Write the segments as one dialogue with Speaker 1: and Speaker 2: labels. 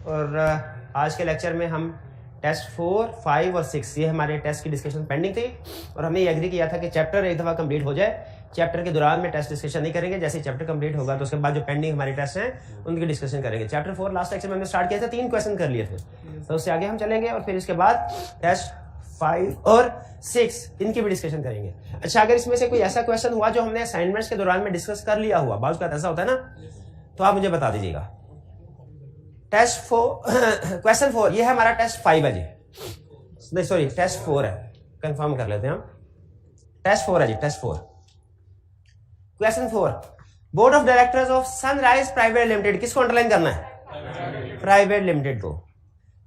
Speaker 1: और आज के लेक्चर में हम टेस्ट 4, 5 और 6 ये हमारे टेस्ट की डिस्कशन पेंडिंग थी और हमने ये एग्री किया था कि चैप्टर एक दफ़ा कंप्लीट हो जाए। चैप्टर के दौरान में टेस्ट डिस्कशन नहीं करेंगे, जैसे चैप्टर कंप्लीट होगा तो उसके बाद जो पेंडिंग हमारे टेस्ट हैं उनकी डिस्कशन करेंगे। चैप्टर 4 लास्ट लेक्चर में हमने स्टार्ट किया था, 3 क्वेश्चन कर लिए थे, तो उससे आगे हम चलेंगे और फिर इसके बाद टेस्ट 5 और 6 इनकी भी डिस्कशन करेंगे। अच्छा, अगर इसमें से कोई ऐसा क्वेश्चन हुआ जो हमने असाइनमेंट्स के दौरान में डिस्कस कर लिया हुआ, बात का ऐसा होता है ना, तो आप मुझे बता दीजिएगा। टेस्ट 4 क्वेश्चन 4 ये है हमारा टेस्ट 5 है जी, नहीं सॉरी टेस्ट 4 है, कंफर्म कर लेते हैं हम। टेस्ट 4 है जी, test 4 question 4, board of directors of Sunrise private limited, किसको अंडरलाइन करना है? प्राइवेट लिमिटेड को।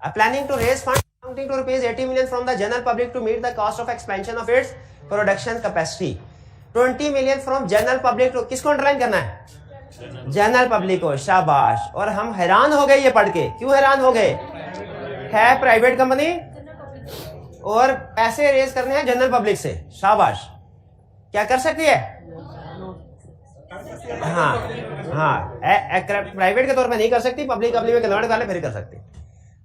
Speaker 1: Planning to raise fund amounting to rupees 80 million from the general public to meet the cost of expansion of its production capacity. 20 million from general public to, किसको underline करना है? General public को। शाबाश। और हम हैरान हो गए ये पढ़ के। क्यों हैरान हो गए? है प्राइवेट कंपनी और पैसे रेज करने हैं जनरल पब्लिक से। शाबाश। क्या कर सकती है? हाँ हाँ, प्राइवेट के तौर पे नहीं कर सकती, पब्लिक कंपनी में कन्वर्ट कर ले फिर कर सकती।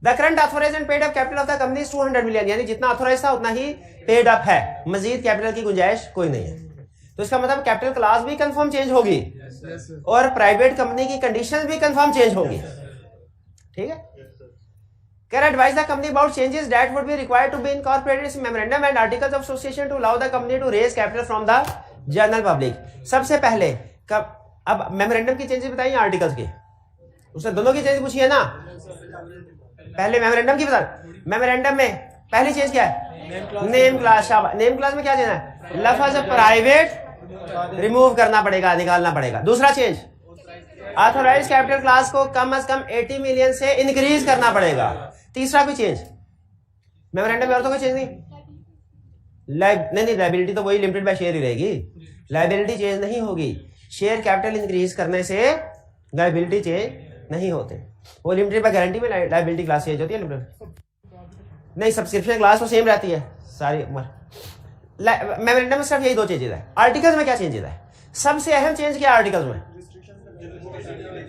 Speaker 1: The current authorised and paid up capital of the company is 200 million, यानी जितना ऑथोराइज था उतना ही पेड अप है, मजीद कैपिटल की गुंजाइश कोई नहीं है। तो इसका मतलब कैपिटल क्लास भी कंफर्म चेंज होगी और प्राइवेट कंपनी की कंडीशंस भी कंफर्म चेंज होगी। ठीक है। Can advise the company about changes that would be required to be incorporated in memorandum and articles of association to allow the company to raise capital from the general public. सबसे पहले अब memorandum की changes बताइए, articles की, उसने दोनों की change पूछी है ना। पहले मेमोरेंडम की बता। मेमोरेंडम में पहली चेंज क्या है? Name class. नेम क्लास में क्या चेंज है? लफ्ज प्राइवेट रिमूव करना पड़ेगा, निकालना पड़ेगा। दूसरा चेंज, ऑथोराइज्ड कैपिटल क्लास को कम से कम 80 मिलियन से इंक्रीज करना पड़ेगा। तीसरा कोई चेंज मेमोरेंडम में और तो कोई चेंज नहीं। नहीं, लायबिलिटी तो वही लिमिटेड बाय शेयर ही रहेगी, लायबिलिटी चेंज नहीं होगी। शेयर कैपिटल इंक्रीज करने से लायबिलिटी चेंज नहीं होते। वो लिमिटेड बाय गारंटी में लायबिलिटी क्लास चेंज होती है, लिमिटेड नहीं। सब्सक्रिप्शन क्लास तो सेम रहती है सारी उम्र। मेमोरेंडम में सिर्फ यही 2 चेंजेस है। आर्टिकल्स में क्या चेंजेस है? सबसे अहम चेंज क्या है आर्टिकल्स में?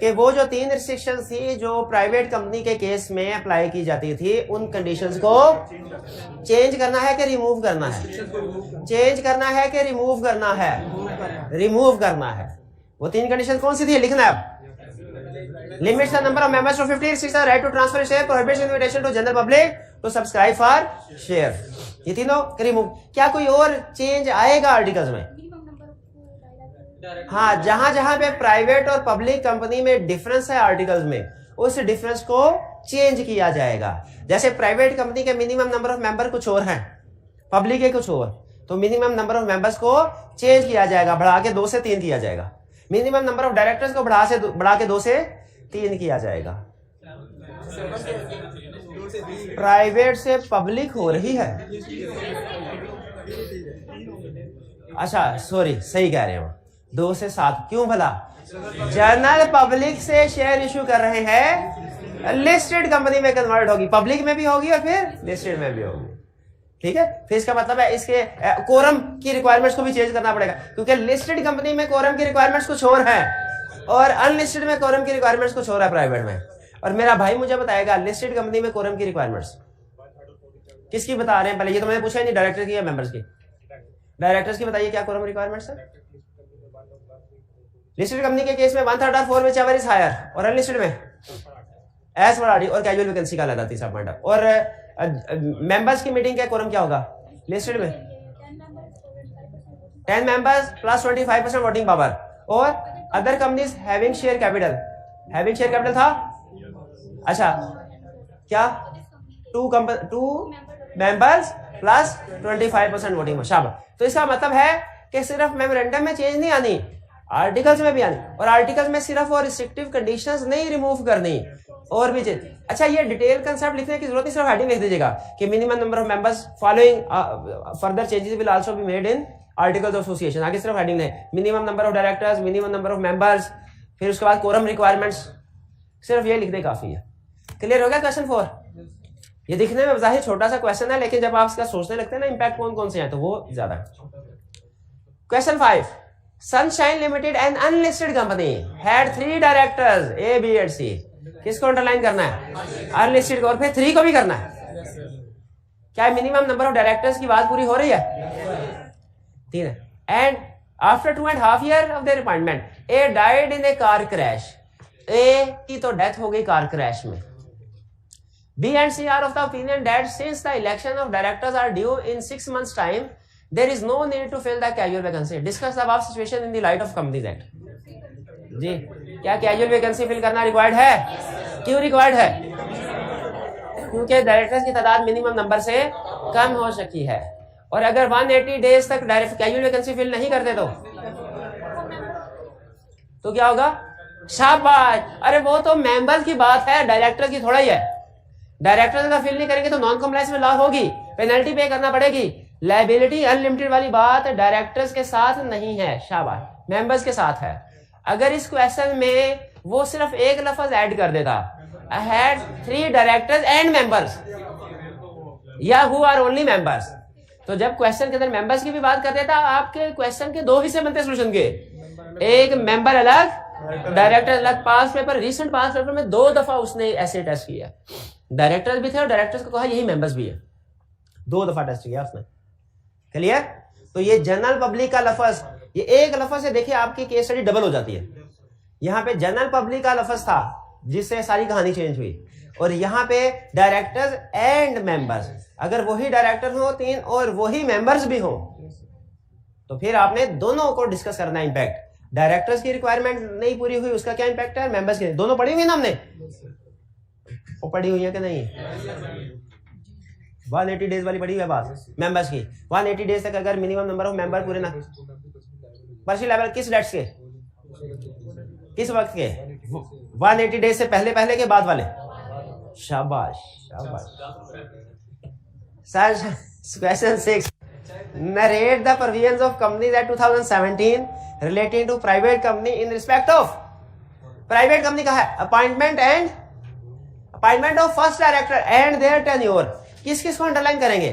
Speaker 1: कि वो जो 3 रिस्ट्रिक्शन थी जो प्राइवेट कंपनी के केस में अप्लाई की जाती थी, उन कंडीशंस को चेंज करना है कि रिमूव करना है? चेंज करना है कि रिमूव करना है? रिमूव करना है। वो 3 कंडीशन कौन सी थी? लिखना है। Limits the number of members to 50, restricts the right to transfer share, prohibits invitation to general public to subscribe for share. ये तीनों रिमूव। क्या कोई और चेंज आएगा आर्टिकल्स में? हाँ, जहां जहां पे प्राइवेट और पब्लिक कंपनी में डिफरेंस है आर्टिकल्स में, उस डिफरेंस को चेंज किया जाएगा। जैसे प्राइवेट कंपनी के मिनिमम नंबर ऑफ मेंबर कुछ और हैं, पब्लिक के कुछ और, तो मिनिमम नंबर ऑफ मेंबर्स को चेंज किया जाएगा, बढ़ा के 2 से 3 किया जाएगा। मिनिमम नंबर ऑफ डायरेक्टर्स को बढ़ा के 2 से 3 किया जाएगा। प्राइवेट से पब्लिक हो रही है। अच्छा सॉरी, सही कह रहे हो, 2 से 7 क्यों भला? जनरल पब्लिक से शेयर इशू कर रहे हैं, लिस्टेड कंपनी में कन्वर्ट होगी, पब्लिक में भी होगी और फिर लिस्टेड में भी होगी। ठीक है। फिर इसका मतलब है इसके कोरम की रिक्वायरमेंट्स को भी चेंज करना पड़ेगा, क्योंकि लिस्टेड कंपनी में कोरम की रिक्वायरमेंट्स कुछ और है और अनलिस्टेड में कोरम की रिक्वायरमेंट्स कुछ और है प्राइवेट में। और मेरा भाई मुझे बताएगा लिस्टेड कंपनी में कोरम की रिक्वायरमेंट्स किसकी बता रहे हैं? पहले ये तो मैंने पूछा ही नहीं, डायरेक्टर की या मेंबर्स की? डायरेक्टर्स की बताइए क्या कोरम रिक्वायरमेंट्स है। लिस्टेड कंपनी के केस में 1/3 और 4 में चावर इज हायर, और अनलिस्टेड में एज पर आरडी और कैजुअल वैकेंसी का अलग तीसरा पॉइंट। और मेंबर्स की मीटिंग का कोरम क्या होगा लिस्टेड में? 10 मेंबर्स प्लस 25% वोटिंग पावर। और other companies having share capital, having share capital था। अच्छा क्या? 2 मेंबर्स प्लस 25% वोटिंग। शाबाश। तो इसका मतलब है कि सिर्फ मेमोरेंडम में चेंज नहीं आनी, आर्टिकल्स में भी आनी, और आर्टिकल्स में सिर्फ और रिस्ट्रिक्टिव कंडीशंस नहीं रिमूव करनी, और भी चेंज। अच्छा, ये डिटेल कंसेप्ट लिखने की जरूरत नहीं, सिर्फ हेडिंग लिख दीजिएगा कि minimum number of members following further changes will also be made in articles of association. आगे सिर्फ हेडिंग है, minimum number of directors, minimum number of members, फिर उसके बाद कोरम रिक्वायरमेंट्स, सिर्फ ये लिखने काफी है। क्लियर हो गया क्वेश्चन 4? ये दिखने में जाहिर छोटा सा क्वेश्चन है, लेकिन जब आप इसका सोचने लगते हैं ना इम्पैक्ट कौन कौन से हैं तो वो ज्यादा है। Question 5, Sunshine Limited, an unlisted company, had 3 directors A, B and C. किसको अंडरलाइन करना है? अनलिस्टेड को, और फिर 3 को भी करना है। क्या मिनिमम नंबर ऑफ डायरेक्टर्स की बात पूरी हो रही है? 3 है। And after 2.5 years of their appointment A died in a car crash. A की तो डेथ हो गई कार क्रैश में। B and C are of the opinion that since the election of directors are due in 6 months time, there is no need to fill the casual vacancy. Discuss the above situation in the light of Companies Act. जी, क्या casual vacancy fill करना required है? क्यों required है? क्योंकि directors की तादाद minimum number से कम हो सकी है, और अगर 180 डेज तक डायरेक्ट कैजुअल वैकेंसी फिल नहीं करते तो क्या होगा? शाबाश। अरे वो तो मेंबर्स की बात है, डायरेक्टर की थोड़ा ही है। डायरेक्टर का फिल नहीं करेंगे तो नॉन कंप्लायंस में लॉस होगी, पेनल्टी पे करना पड़ेगी। लायबिलिटी अनलिमिटेड वाली बात डायरेक्टर्स के साथ नहीं है, शाबाश, मेंबर्स के साथ है। अगर इस क्वेश्चन में वो सिर्फ एक लफ्ज ऐड कर देता, I had 3 directors and members, या हु आर ओनली मेंबर्स, तो जब क्वेश्चन के अंदर मेंबर्स की भी बात कर देता, आपके क्वेश्चन के 2 हिस्से बनते सोल्यूशन के, एक मेंबर अलग, डायरेक्टर अलग। पास पेपर, रिसेंट पास पेपर में 2 दफा उसने ऐसे टेस्ट किया, डायरेक्टर्स भी थे और डायरेक्टर्स को कहा यही मेंबर्स भी है, 2 दफा टेस्ट किया उसने। क्लियर? तो ये जनरल पब्लिक का लफ्ज, ये एक लफ्ज से देखिए आपकी केस स्टडी डबल हो जाती है। यहाँ पे जनरल पब्लिक का लफ्ज था जिससे सारी कहानी चेंज हुई, और यहाँ पे डायरेक्टर्स एंड मेंबर्स। अगर वही डायरेक्टर हो 3 और वही मेंबर्स भी हो तो फिर आपने दोनों को डिस्कस करना है। इम्पैक्ट डायरेक्टर्स की रिक्वायरमेंट नहीं पूरी हुई, उसका क्या इम्पैक्ट है, मेंबर्स की। दोनों पढ़ी हुई ना हमने, वो पढ़ी हुई है कि नहीं? 180 डेज वाली पढ़ी हुई है बात मेंबर्स की। 180 डेज तक अगर मिनिमम नंबर ऑफ मेंबर पूरे ना, पर्ची लेवल किस डेट्स के, किस वक्त के? 180 डेज से पहले पहले के बाद वाले। शाबाश शाबाश। Sir question 6, narrate the provisions of Companies Act 2017 relating to private company in respect of private company का है appointment of first director and their tenure। किस किस को अंडरलाइन करेंगे?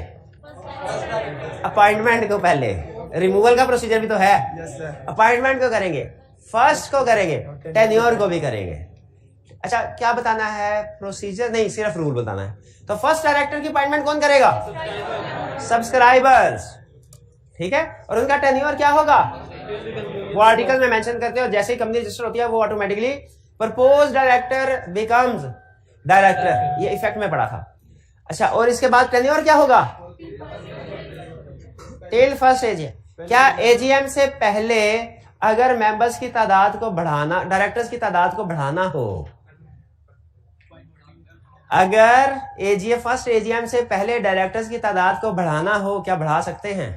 Speaker 1: अपॉइंटमेंट को पहले, रिमूवल का प्रोसीजर भी तो है। अपॉइंटमेंट को करेंगे, फर्स्ट को करेंगे, टेन्योर को भी करेंगे। अच्छा, क्या बताना है? प्रोसीजर नहीं, सिर्फ रूल बताना है। तो फर्स्ट डायरेक्टर की अपॉइंटमेंट कौन करेगा? सब्सक्राइबर्स, ठीक है। और उनका टेन्योर क्या होगा? वो आर्टिकल में मेंशन करते हैं, और जैसे ही कंपनी रजिस्टर होती है वो automatically propose director becomes director, ये इफेक्ट में पड़ा था। अच्छा, और इसके बाद टेन्योर क्या होगा? Till first AGM. क्या एजीएम से पहले अगर मेंबर्स की तादाद को बढ़ाना, डायरेक्टर्स की तादाद को बढ़ाना हो, अगर एजीएम फर्स्ट एजीएम से पहले डायरेक्टर्स की तादाद को बढ़ाना हो, क्या बढ़ा सकते हैं?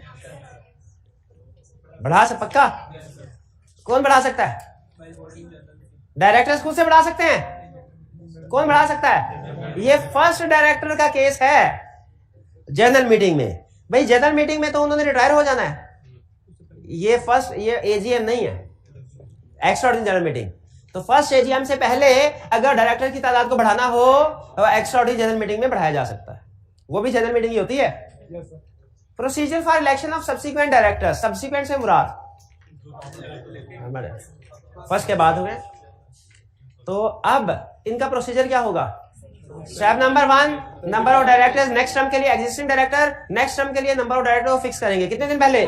Speaker 1: बढ़ा सकते? पक्का? कौन बढ़ा सकता है? डायरेक्टर्स खुद से बढ़ा सकते हैं? कौन बढ़ा सकता है? ये फर्स्ट डायरेक्टर का केस है जनरल मीटिंग में। भाई जनरल मीटिंग में तो उन्होंने रिटायर हो जाना है, ये फर्स्ट, ये एजीएम नहीं है, एक्स्ट्राऑर्डिनरी जनरल मीटिंग। तो फर्स्ट एजीएम से पहले अगर डायरेक्टर की तादाद को बढ़ाना हो तो एक्स्ट्राऑर्डिनरी जनरल मीटिंग में बढ़ाया जा सकता है, वो भी जनरल मीटिंग ही होती है। Procedure for election of subsequent director, subsequent से मुराद फर्स्ट के बाद हो गए। तो अब इनका प्रोसीजर क्या होगा? Step number 1, number of directors next term के लिए, एग्जिस्टिंग डायरेक्टर नेक्स्ट टर्म के लिए नंबर ऑफ डायरेक्टर को फिक्स करेंगे। कितने दिन पहले?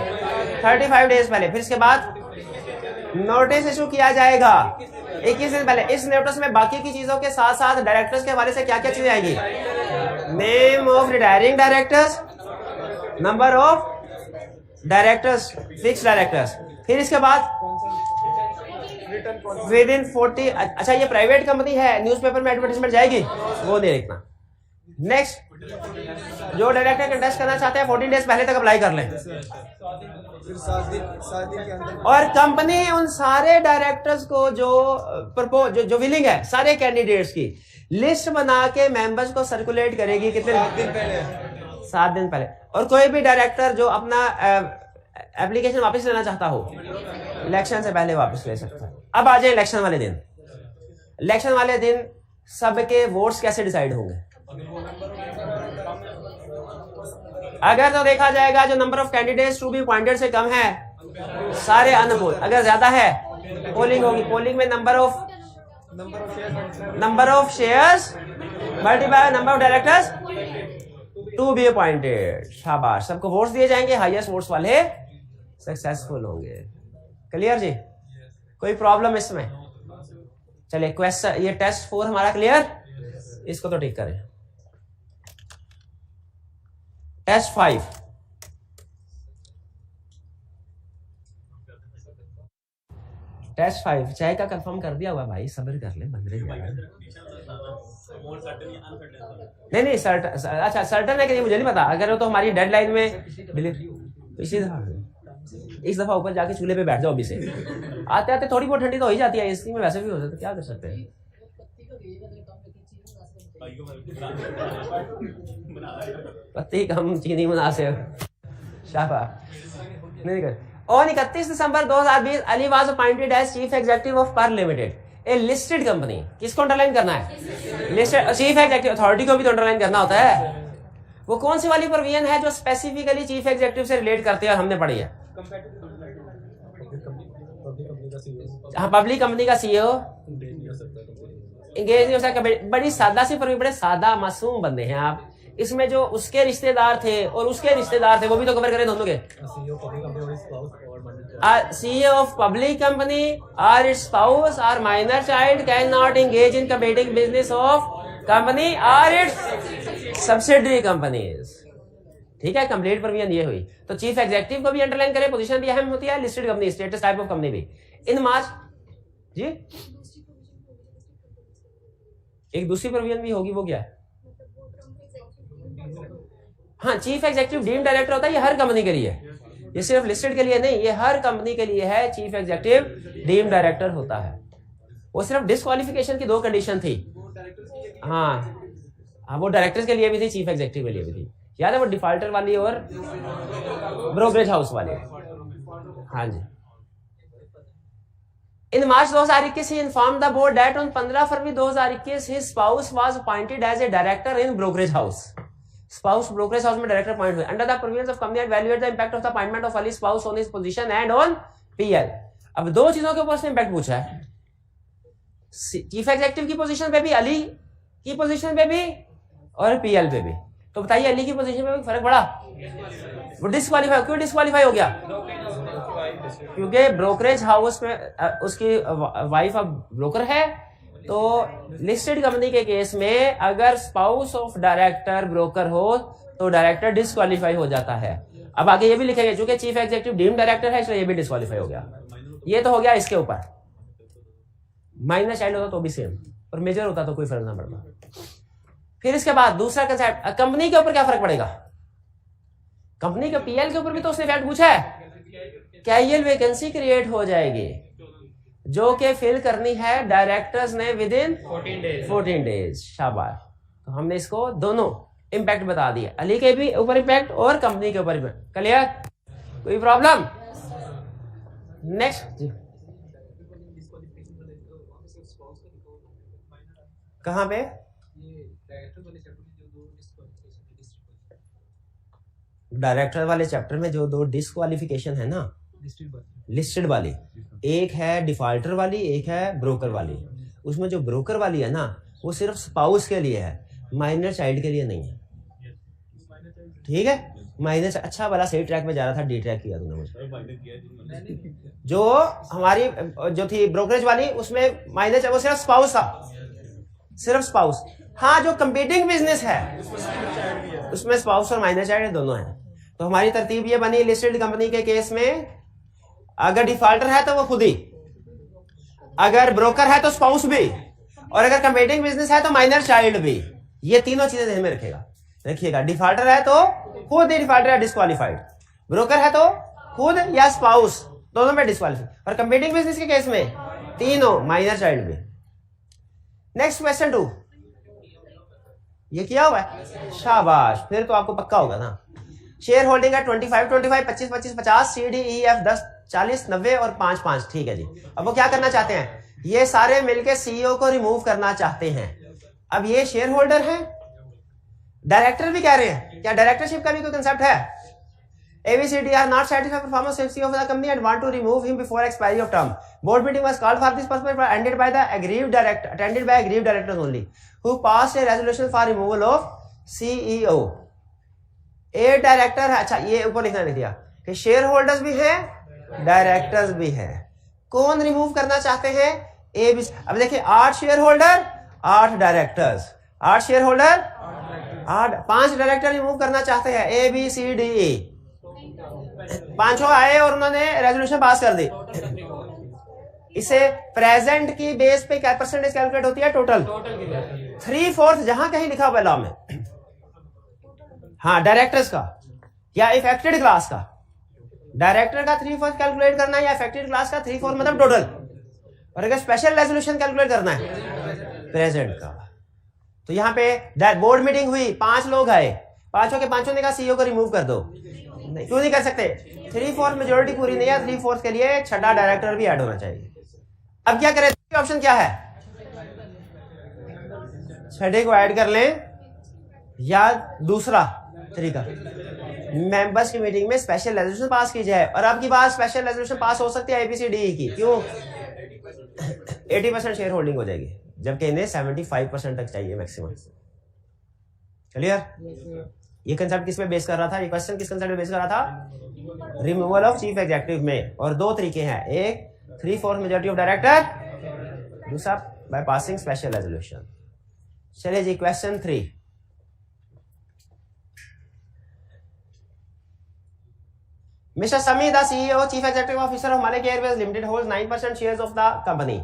Speaker 1: 35 डेज पहले। फिर इसके बाद नोटिस इशू किया जाएगा 21 दिन पहले। इस नोटिस में बाकी की चीजों के साथ साथ डायरेक्टर्स के हवाले से क्या क्या चीजें आएंगी? Name of retiring directors, number of directors, fix directors. फिर इसके बाद विद इन 40, अच्छा ये प्राइवेट कंपनी है, न्यूज़पेपर में एडवर्टाइजमेंट जाएगी, वो नहीं लिखना। नेक्स्ट, जो डायरेक्टर कंटेस्ट करना चाहते हैं 14 डेज पहले तक अप्लाई कर लें।
Speaker 2: फिर 7 दिन के अंदर,
Speaker 1: और कंपनी उन सारे डायरेक्टर्स को जो विलिंग है, सारे कैंडिडेट्स की लिस्ट बना के मेंबर्स को सर्कुलेट करेगी। कितने दिन पहले? 7 दिन पहले। और कोई भी डायरेक्टर जो अपना एप्लीकेशन वापस लेना चाहता हो, इलेक्शन से पहले वापस ले सकता है। अब आ जाए इलेक्शन वाले दिन। इलेक्शन वाले दिन सबके वोट्स कैसे डिसाइड होंगे? अगर तो देखा जाएगा जो number of candidates to be appointed से कम है, सारे अनपोल। अगर ज्यादा है, पोलिंग होगी। पोलिंग में number of number of shares multiply number of directors to be appointed. शाबाश, सबको वोट्स दिए जाएंगे, हाईएस्ट वोट्स वाले सक्सेसफुल होंगे। क्लियर जी, कोई प्रॉब्लम इसमें? चलिए क्वेश्चन, ये टेस्ट 4 हमारा क्लियर, इसको तो ठीक करें। टेस्ट 5, टेस्ट 5 चाय का कंफर्म कर दिया हुआ भाई, सब्र कर ले, बंद रहे। नहीं सर्टन, अच्छा सर्टन है कि नहीं मुझे नहीं पता। अगर हो तो हमारी डेडलाइन में इसी इस दफा ऊपर जाके चूल्हे पे बैठ जाओ अभी से। आते आते थोड़ी बहुत ठंडी तो हो ही जाती है, एसी में वैसे भी हो जाता है, क्या कर सकते हैं। पत्ती कम चीनी मुनासिब, शाबाश। नहीं कर। On 31 December 2020 Ali was appointed as chief executive of पर लिमिटेड, ए लिस्टेड कंपनी। किसको अंडरलाइन करना है? लिस्टेड। चीफ एग्जीक्यूटिव अथॉरिटी को भी तो अंडरलाइन करना होता है। वो कौन सी वाली प्रोविजन है जो स्पेसिफिकली चीफ एग्जीक्यूटिव से रिलेट करती है और हमने पढ़ी है? हाँ, पब्लिक कंपनी का सीईओ एंगेज नहीं हो सकता। बड़ी सादा सी प्रोविजन, बड़े सादा मासूम बंदे हैं आप। इसमें जो उसके रिश्तेदार थे और उसके रिश्तेदार थे वो भी तो कवर करें दोनों के। CEO of public company or its spouse or minor child cannot engage in competing business of company or its subsidiary companies। ठीक है, कंप्लीट प्रोविजन ये हुई। तो चीफ एग्जीक्यूटिव को भी अंडरलाइन करें, पोजीशन भी अहम होती है, listed company status type of company भी। इन मार्च जी एक दूसरी प्रोविजन भी होगी, वो क्या है? हाँ, चीफ एग्जीक्यूटिव डीम्ड डायरेक्टर होता है, ये हर कंपनी के लिए, ये सिर्फ लिस्टेड के लिए नहीं, ये हर कंपनी के लिए है। चीफ एग्जीक्यूटिव डीम्ड डायरेक्टर होता है। वो सिर्फ डिस्क्वालिफिकेशन की 2 कंडीशन थी। हाँ, वो डायरेक्टर्स के लिए भी थी, चीफ एग्जीक्यूटिव के लिए भी थी। याद है वो डिफॉल्टर वाली और ब्रोकरेज हाउस वाली। हाँ जी। इन मार्च 2021 he informed the board that on 15 February 2021 his spouse was appointed as a director in brokerage house। Spouse brokerage house में डायरेक्टर अपॉइंट हुए। Under the provisions of company evaluate the impact of the appointment of Ali spouse on his position and on PL. अब 2 चीजों के ऊपर उसने impact पूछा है, chief executive की पोजीशन पे भी, अली की पोजीशन पे भी और पीएल पे भी। तो बताइए अली की पोजीशन पे भी फर्क पड़ा? वो डिस्क्वालीफाई, क्यों डिस्क्वालीफाई हो गया? क्योंकि ब्रोकरेज हाउस में उसकी वाइफ अब ब्रोकर है। तो लिस्टेड कंपनी के केस में अगर स्पाउस ऑफ डायरेक्टर ब्रोकर हो तो डायरेक्टर डिस्क्वालीफाई हो जाता है। अब आगे ये भी लिखेंगे, चूंकि चीफ एग्जीक्यूटिव डीम्ड डायरेक्टर है इसलिए ये भी डिस्क्वालीफाई हो गया। ये तो हो गया इसके ऊपर। माइनर चाइल्ड होता तो भी सेम, और मेजर होता तो कोई फर्क ना पड़ता। फिर इसके बाद दूसरा कंसेप्ट, कंपनी के ऊपर क्या फर्क पड़ेगा? कंपनी के पीएल के ऊपर भी तो उसने फैक्ट पूछा है। कैरियर वैकेंसी क्रिएट हो जाएगी जो कि फिल करनी है डायरेक्टर्स ने विद इन 14 डेज। शाबाश। तो हमने इसको दोनों इंपैक्ट बता दिए, अली के भी ऊपर इंपैक्ट और कंपनी के ऊपर इंपैक्ट। क्लियर? कोई प्रॉब्लम? नेक्स्ट जी, कहां पे? डायरेक्टर वाले चैप्टर में जो 2 डिस्क्वालिफिकेशन है ना, लिस्टेड वाली, एक है डिफॉल्टर वाली, एक है ब्रोकर वाली। उसमें जो ब्रोकर वाली है ना वो सिर्फ स्पाउस के लिए है, माइनर चाइल्ड के लिए नहीं है। ठीक है, माइनर अच्छा वाला सही ट्रैक में जा रहा था, डी ट्रैक किया तुमने मुझे। जो हमारी जो थी ब्रोकरेज वाली उसमें माइनर वो सिर्फ स्पाउस था, सिर्फ स्पाउस। हाँ, जो कंपीटिंग बिजनेस है उसमें स्पाउस और माइनर चाइल्ड दोनों हैं। तो हमारी तरतीब ये बनी, लिस्टेड कंपनी के केस में अगर डिफॉल्टर है तो वो खुद ही, अगर ब्रोकर है तो स्पाउस भी, और अगर कंपीटिंग बिजनेस है तो माइनर चाइल्ड भी। ये तीनों चीजें ध्यान में रखिएगा। डिफॉल्टर है तो खुद ही डिफॉल्टर है, डिस्क्वालीफाइड। ब्रोकर है तो खुद या स्पाउस, दोनों में डिस्क्वालीफाइड। और कंपीटिंग बिजनेस के केस में तीनों, माइनर चाइल्ड भी। नेक्स्ट क्वेश्चन 2, ये किया हुआ है? शाबाश, फिर तो आपको पक्का होगा ना। शेयर होल्डिंग है 25, 25, 25, 50, CDEF 10, 40, 90 और 5, 5। ठीक है जी। अब वो क्या करना चाहते हैं? ये सारे मिलके सीईओ को रिमूव करना चाहते हैं। अब ये शेयर होल्डर है, डायरेक्टर भी कह रहे हैं। क्या डायरेक्टरशिप का भी कोई कंसेप्ट है? ABCD are not satisfied with performance safety of the company and want to remove him before expiry of term. Board meeting was called for this purpose but attended by aggrieved directors only, who passed a resolution for removal of CEO. A director, अच्छा ये ऊपर लिखना नहीं दिया कि share holders भी हैं, directors भी हैं. कौन रिमूव करना चाहते हैं? ABC. अब देखिए 8 share holder, 8 directors, 8 share holder, 5 director remove करना चाहते हैं. ABCDE पांचों आए और उन्होंने रेजोल्यूशन पास कर दी. इसे प्रेजेंट की बेस पे क्या परसेंटेज कैलकुलेट होती है? टोटल 3/4 जहां कहीं लिखा हुआ लॉ में. हाँ, डायरेक्टर्स का या इफेक्टेड क्लास का. डायरेक्टर का 3/4 कैलकुलेट करना है या इफेक्टेड क्लास का 3/4 मतलब टोटल. और अगर स्पेशल रेजोल्यूशन कैलकुलेट करना है प्रेजेंट का, तो यहाँ पे बोर्ड मीटिंग हुई, 5 लोग आए, पांचों के पांचों ने कहा सीईओ को रिमूव कर दो. नहीं, क्यों नहीं कर सकते? 3/4 मेजोरिटी पूरी नहीं है, 3/4 के लिए छठा डायरेक्टर भी ऐड होना चाहिए. अब क्या करें? ऑप्शन क्या है? छठे को ऐड कर लें या दूसरा तरीका मेंबर्स की मीटिंग में स्पेशल रेजोल्यूशन पास की जाए. और अब की बात स्पेशल रेजोल्यूशन पास हो सकती है ABCDE की. क्यों? 80% शेयर होल्डिंग हो जाएगी, जबकि इन्हें 75% तक चाहिए मैक्सिमम. क्लियर? ये कंसेप्ट किस पे बेस कर रहा था? ये क्वेश्चन किस कंसेप्ट पे बेस कर रहा था? रिमूवल ऑफ चीफ एग्जीक्यूटिव में. और 2 तरीके हैं, एक 3/4 मेजोरिटी ऑफ डायरेक्टर, दूसरा बाय पासिंग स्पेशल रेजोल्यूशन. चलिए जी, question 3. Mr. Sami, the CEO, Chief Executive Officer of Malik Airways Limited, holds 9% shares of the company.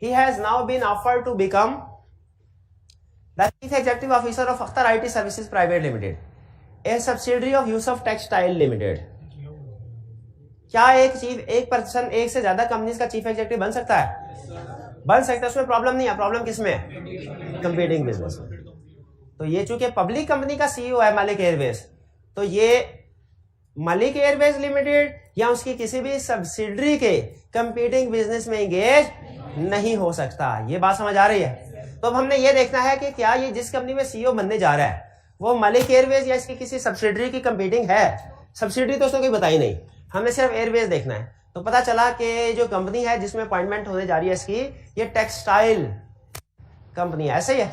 Speaker 1: He has now been offered to become the Chief Executive Officer of Akhtar IT Services Private Limited, a subsidiary of Yusuf Textile Limited. क्या एक person एक से ज्यादा companies का chief executive बन सकता है? बन सकता है, उसमें प्रॉब्लम नहीं है. प्रॉब्लम किसमें है? कंपीटिंग बिजनेस में. तो ये चूंकि पब्लिक कंपनी का सीईओ है मलिक एयरवेज, तो ये मलिक एयरवेज लिमिटेड या उसकी किसी भी सब्सिडरी के कंपीटिंग बिजनेस में एंगेज नहीं हो सकता. ये बात समझ आ रही है? तो अब हमने ये देखना है कि क्या ये जिस कंपनी में सीईओ बनने जा रहा है वो मलिक एयरवेज या इसकी किसी सब्सिडरी की कंपीटिंग है. सब्सिडरी तो उसने कोई बताई नहीं, हमें सिर्फ एयरवेज देखना है. तो पता चला कि जो कंपनी है जिसमें अपॉइंटमेंट होने जा रही है इसकी, ये टेक्सटाइल कंपनी है. ऐसे ही है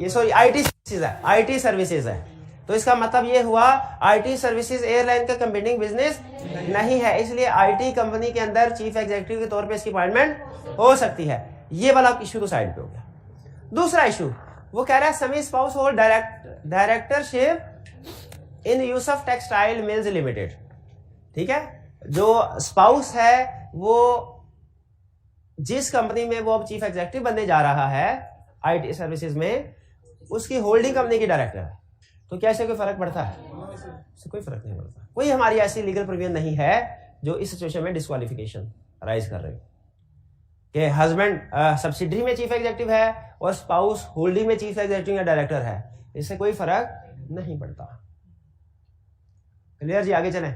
Speaker 1: ये, सॉरी IT सर्विसेज है, IT सर्विसेज है. तो इसका मतलब ये हुआ IT सर्विसेज एयरलाइन का कंपीटिंग बिजनेस नहीं है, इसलिए IT कंपनी के अंदर चीफ एग्जीक्यूटिव के तौर पे इसकी अपॉइंटमेंट हो सकती है. ये वाला इशू तो साइड पे हो गया. दूसरा इशू वो कह रहा है समी स्पाउस होल्ड डायरेक्टरशिप इन यूसुफ टेक्सटाइल मिल्स लिमिटेड. ठीक है, जो स्पाउस है वो जिस कंपनी में वो अब चीफ एग्जीक्यूटिव बनने जा रहा है IT सर्विसेज में, उसकी होल्डिंग कंपनी की डायरेक्टर है. तो क्या इससे कोई फर्क पड़ता है? इससे कोई फर्क नहीं पड़ता. कोई हमारी ऐसी लीगल प्रोविजन नहीं है जो इस सिचुएशन में डिस्क्वालिफिकेशन राइज कर रहे हो कि हस्बैंड सब्सिडरी में चीफ एग्जीक्यूटिव है और स्पाउस होल्डिंग में चीफ एग्जीक्यूटिव या डायरेक्टर है. इससे कोई फर्क नहीं पड़ता. क्लियर जी? आगे चलें.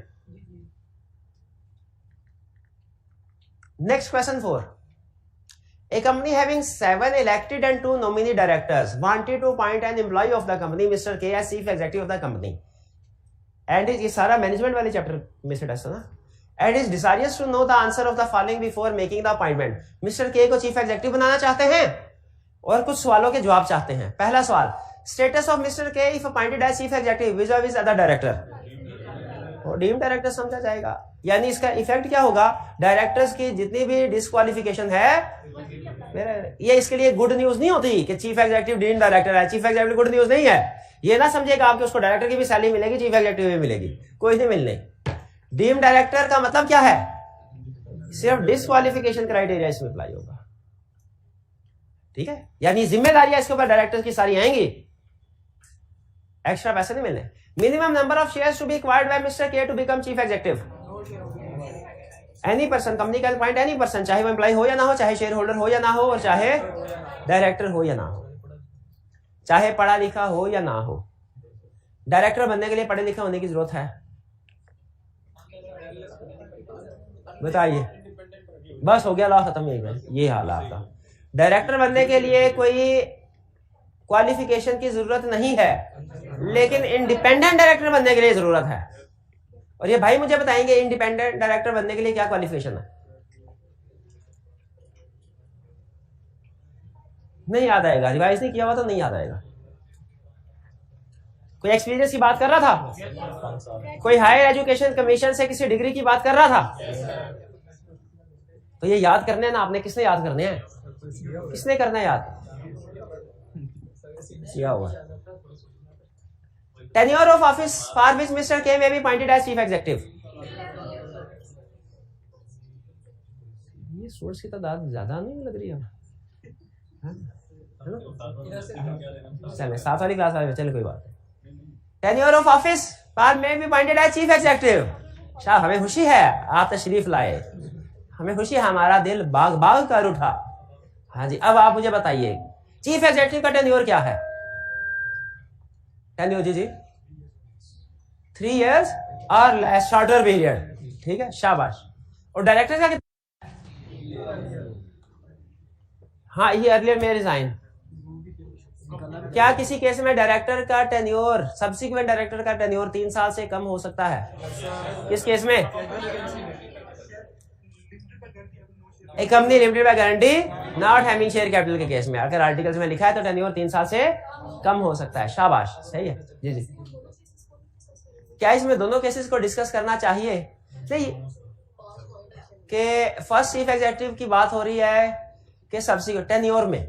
Speaker 1: Next question 4. A company having 7 elected and 2 nominee directors wanted to appoint an employee of the company, Mr. K, as chief executive of the company. And ये सारा मैनेजमेंट वाले चैप्टर में से टेस्ट है ना. And is desirous to know the answer of the following before making the appointment. Mr. K को chief executive बनाना चाहते हैं और कुछ सवालों के जवाब चाहते हैं. पहला सवाल, status of mister K if appointed as chief executive viz other director. और डीम डायरेक्टर समझा जाएगा, यानी इसका इफेक्ट क्या होगा? डायरेक्टर्स की जितनी भी डिस्क्वालिफिकेशन है, ये इसके लिए गुड न्यूज नहीं होती कि चीफ एग्जीक्यूटिव डीम डायरेक्टर है. चीफ एग्जीक्यूटिव गुड न्यूज नहीं है. ये ना समझेगा आपके उसको डायरेक्टर की भी सैलरी मिलेगी, चीफ एग्जीक्यूटिव भी मिलेगी, कोई नहीं मिलने. डीम डायरेक्टर का मतलब क्या है? सिर्फ डिस्क्वालिफिकेशन क्राइटेरिया इसमें अप्लाई होगा. ठीक है, यानी जिम्मेदारियां इसके ऊपर डायरेक्टर की सारी आएंगी, एक्स्ट्रा पैसे नहीं मिलने. Minimum number of shares to be acquired by mister K to become chief executive. Any person, company का अपॉइंट एनी पर्सन, चाहे वो एम्प्लॉय हो या ना हो, चाहे शेयर होल्डर हो या ना हो, और चाहे डायरेक्टर हो या ना हो, चाहे पढ़ा लिखा हो या ना हो. डायरेक्टर बनने के लिए पढ़े लिखे होने की जरूरत है? बताइए. बस हो गया, लॉ खत्म. ये हाल है आपका. डायरेक्टर बनने के लिए कोई क्वालिफिकेशन की जरूरत नहीं है, लेकिन इंडिपेंडेंट डायरेक्टर बनने के लिए जरूरत है. और ये भाई मुझे बताएंगे इंडिपेंडेंट डायरेक्टर बनने के लिए क्या क्वालिफिकेशन है? नहीं याद आएगा, रिवाइज नहीं किया हुआ तो नहीं याद आएगा। कोई एक्सपीरियंस की बात कर रहा था? कोई हायर एजुकेशन कमीशन से किसी डिग्री की बात कर रहा था? तो ये याद करने हैं ना आपने, किसने याद करने हैं? किसने करना है याद? किया हुआ। Tenure of office for which mister K may be appointed as chief executive. ये सोर्स की तादाद ज्यादा नहीं लग रही है? चले 7 वाली क्लास वाले, चले कोई बात नहीं। Tenure of office for may be appointed as chief executive. Shah, हमें खुशी है आप तशरीफ लाए, हमें खुशी है, हमारा दिल बाग बाग कर उठा। हाँ जी, अब आप मुझे बताइए चीफ एग्जीक्यूटिव का टेन्योर क्या है? टेन्योर जी 3 years और शॉर्टर पीरियड, ठीक है, शाबाश। और डायरेक्टर का कितना? हाँ, ये अर्लियर में रिजाइन। क्या किसी केस में डायरेक्टर का टेन्योर, सब्सिक्वेंट डायरेक्टर का टेन्योर 3 साल से कम हो सकता है? किस केस में? एक company limited by guarantee not having share capital के केस में अगर आर्टिकल्स में लिखा है तो टेन्योर 3 साल से कम हो सकता है। शाबाश, सही है जी जी। क्या इसमें दोनों केसेस को डिस्कस करना चाहिए? नहीं, कि फर्स्ट चीफ एग्जीक्यूटिव की बात हो रही है कि सब्सिक्वेंट टेन्योर में,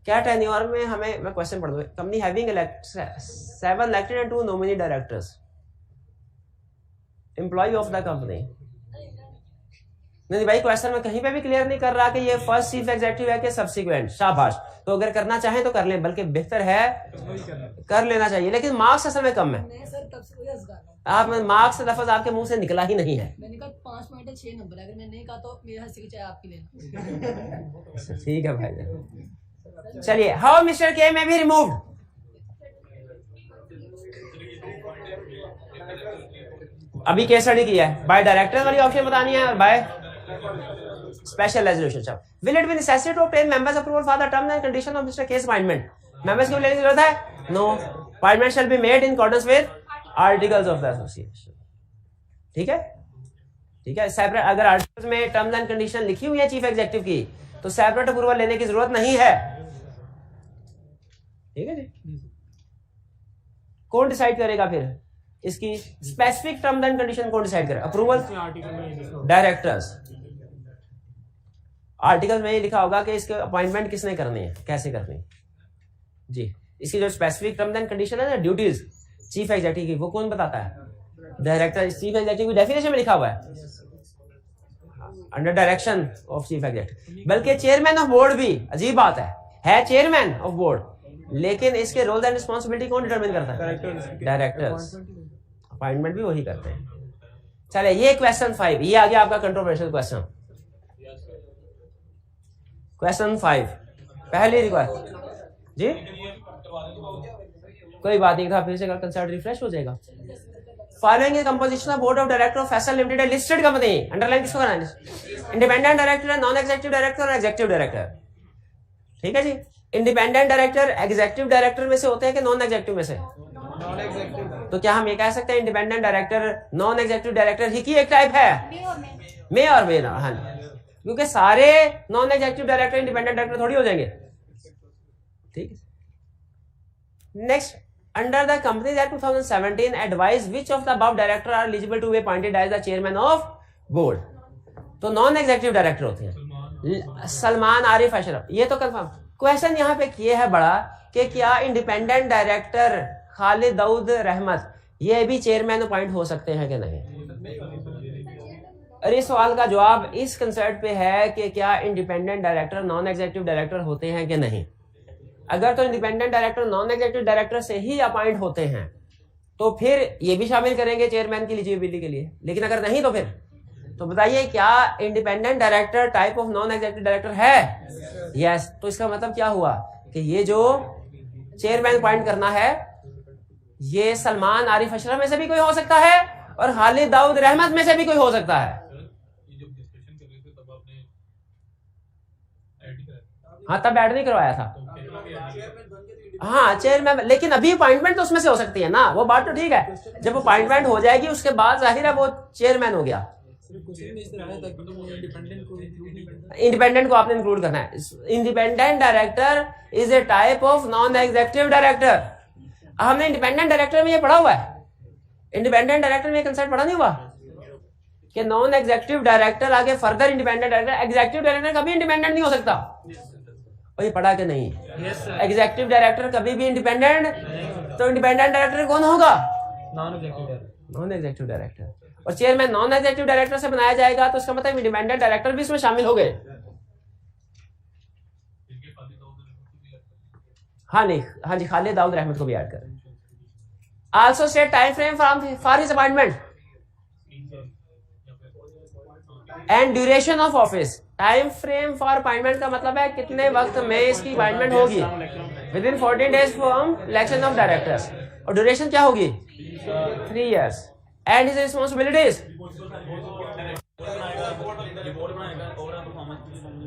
Speaker 1: क्या टेन्योर में हमें, मैं क्वेश्चन पढ़ दूं, company having 7 elected and 2 nominee directors, employ of the company. नहीं भाई, क्वेश्चन में कहीं पे भी क्लियर नहीं कर रहा कि ये फर्स्ट चीफ एग्जीक्यूटिव है कि सब्सिक्वेंट। शाबाश, तो अगर करना चाहें तो कर लें, बल्कि बेहतर है कर लेना चाहिए, लेकिन मार्क्स असल में कम है। आप मार्क्स लफ्ज आपके मुंह से निकला ही नहीं है।
Speaker 3: मैंने कहा 5 पॉइंट है, 6 नंबर है, अगर मैंने नहीं कहा तो मेरे हंसी की चाय आपकी लेना।
Speaker 1: ठीक है भाई, चलिए। हाउ मिस्टर के में भी रिमूव्ड? अभी केस स्टडी किया है, बाय डायरेक्टर वाली ऑप्शन बतानी है और by special resolution. Will it be necessary to obtain members approval for the terms and condition of mister K's appointment? Members की लेने की जरूरत है? No, appointment shall be made in accordance with articles of the association. ठीक है, ठीक है। Separate अगर आर्टिकल्स में टर्म्स एंड कंडीशन लिखी हुई है चीफ एग्जीक्यूटिव की तो सेपरेट अप्रूवल लेने की जरूरत नहीं है। ठीक है जी। कौन डिसाइड करेगा फिर इसकी स्पेसिफिक टर्म्स एंड कंडीशन? कौन डिसाइड करेगा? Approval directors. आर्टिकल में ये लिखा होगा कि इसके अपॉइंटमेंट किसने करनी है, कैसे करनी है जी। इसकी जो स्पेसिफिक टर्म्स एंड कंडीशन है ना, ड्यूटीज चीफ एग्जीक्यूटिव की, वो कौन बताता है? डायरेक्टर। चीफ एग्जीक्यूटिव की डेफिनेशन में लिखा हुआ है under direction of chief executive. बल्कि चेयरमैन ऑफ बोर्ड भी, अजीब बात है चेयरमैन ऑफ बोर्ड, लेकिन इसके रोल्स एंड रिस्पॉन्सिबिलिटी कौन डिटरमिन करता है? डायरेक्टर्स। अपॉइंटमेंट भी वही करते हैं। चले, ये क्वेश्चन 5, ये आ गया आपका कंट्रोवर्शियल क्वेश्चन। क्वेश्चन 5 पहली रिक्वेस्ट जी, कोई बात नहीं था, फिर से कंसेप्ट रिफ्रेश हो जाएगा। Following composition of board of director of Faisal limited listed company, underline किसको करना है? Independent director, non executive director और एग्जीक्यूटिव डायरेक्टर। ठीक है जी। इंडिपेंडेंट डायरेक्टर एग्जीक्यूटिव डायरेक्टर में से होते हैं कि नॉन एग्जीक्यूटिव में से?
Speaker 2: Non executive.
Speaker 1: तो क्या हम ये कह सकते हैं independent director non executive director ही की एक टाइप है? मे और मे ना, हाँ, क्योंकि सारे non executive director independent director थोड़ी हो जाएंगे। ठीक है। Next, under the companies act 2017 advise which of the above director are eligible to be appointed as the chairman of board. तो नॉन एग्जीक्यूटिव डायरेक्टर होते हैं सलमान आरिफ अशरफ, ये तो कंफर्म। क्वेश्चन यहाँ पे किए है बड़ा कि क्या इंडिपेंडेंट डायरेक्टर खालिद दाऊद रहमत ये भी चेयरमैन अपॉइंट हो सकते हैं कि नहीं? अरे सवाल का जवाब इस कंसेप्ट पे है कि क्या independent director non executive director होते हैं कि नहीं। अगर तो independent director non executive director से ही अपॉइंट होते हैं तो फिर ये भी शामिल करेंगे चेयरमैन की एलिजिबिलिटी के लिए, लेकिन अगर नहीं तो फिर तो बताइए क्या independent director type of non executive director है? यस। तो इसका मतलब क्या हुआ कि ये जो चेयरमैन अपॉइंट करना है ये सलमान आरिफ अशरफ में से भी कोई हो सकता है और खालिद दाऊद रहमत में से भी कोई हो सकता है। हाँ, तब ऐड नहीं करवाया था। हाँ चेयरमैन, लेकिन अभी अपॉइंटमेंट तो उसमें से हो सकती है ना, वो बात तो ठीक है। जब अपॉइंटमेंट हो जाएगी उसके बाद जाहिर है वो चेयरमैन हो गया। इंडिपेंडेंट को आपने इंक्लूड करना है। Independent director is a type of non executive director. हमने इंडिपेंडेंट डायरेक्टर में ये पढ़ा हुआ है, इंडिपेंडेंट डायरेक्टर में कंसेप्ट पढ़ा नहीं हुआ कि नॉन एग्जीक्यूटिव डायरेक्टर आगे further independent director. Executive director कभी इंडिपेंडेंट नहीं हो सकता, और ये पढ़ा कि नहीं? एग्जीक्यूटिव डायरेक्टर कभी भी इंडिपेंडेंट, तो इंडिपेंडेंट डायरेक्टर कौन होगा? Non executive director. और चेयरमैन नॉन एग्जीक्यूटिव डायरेक्टर से बनाया जाएगा, तो इसका मतलब इंडिपेंडेंट डायरेक्टर भी इसमें शामिल हो गए। हाँ जी, खालिद दाऊद रहमत को भी ऐड करें। Also state time frame for his appointment and duration of office. Time frame for appointment का मतलब है कितने वक्त में इसकी अपॉइंटमेंट होगी, with in 14 days from election of directors. और ड्यूरेशन क्या होगी? 3 years। And his responsibilities,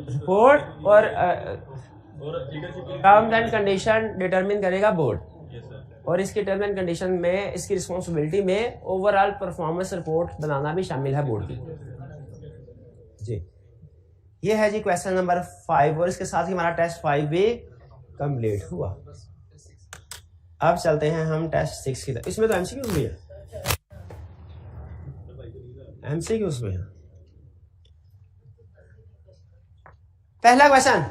Speaker 1: report और टर्म्स एंड कंडीशन डिटरमिन करेगा बोर्ड, और इसकी टर्म एंड कंडीशन में इसकी रिस्पॉन्सिबिलिटी में ओवरऑल परफॉर्मेंस रिपोर्ट बनाना भी शामिल है बोर्ड की। जी ये है जी क्वेश्चन नंबर 5, और इसके साथ ही हमारा टेस्ट 5 भी कंप्लीट हुआ। अब चलते हैं हम टेस्ट 6 की तरफ। इसमें तो एमसीक्यूज भी है, एमसीक्यूज में है। पहला question,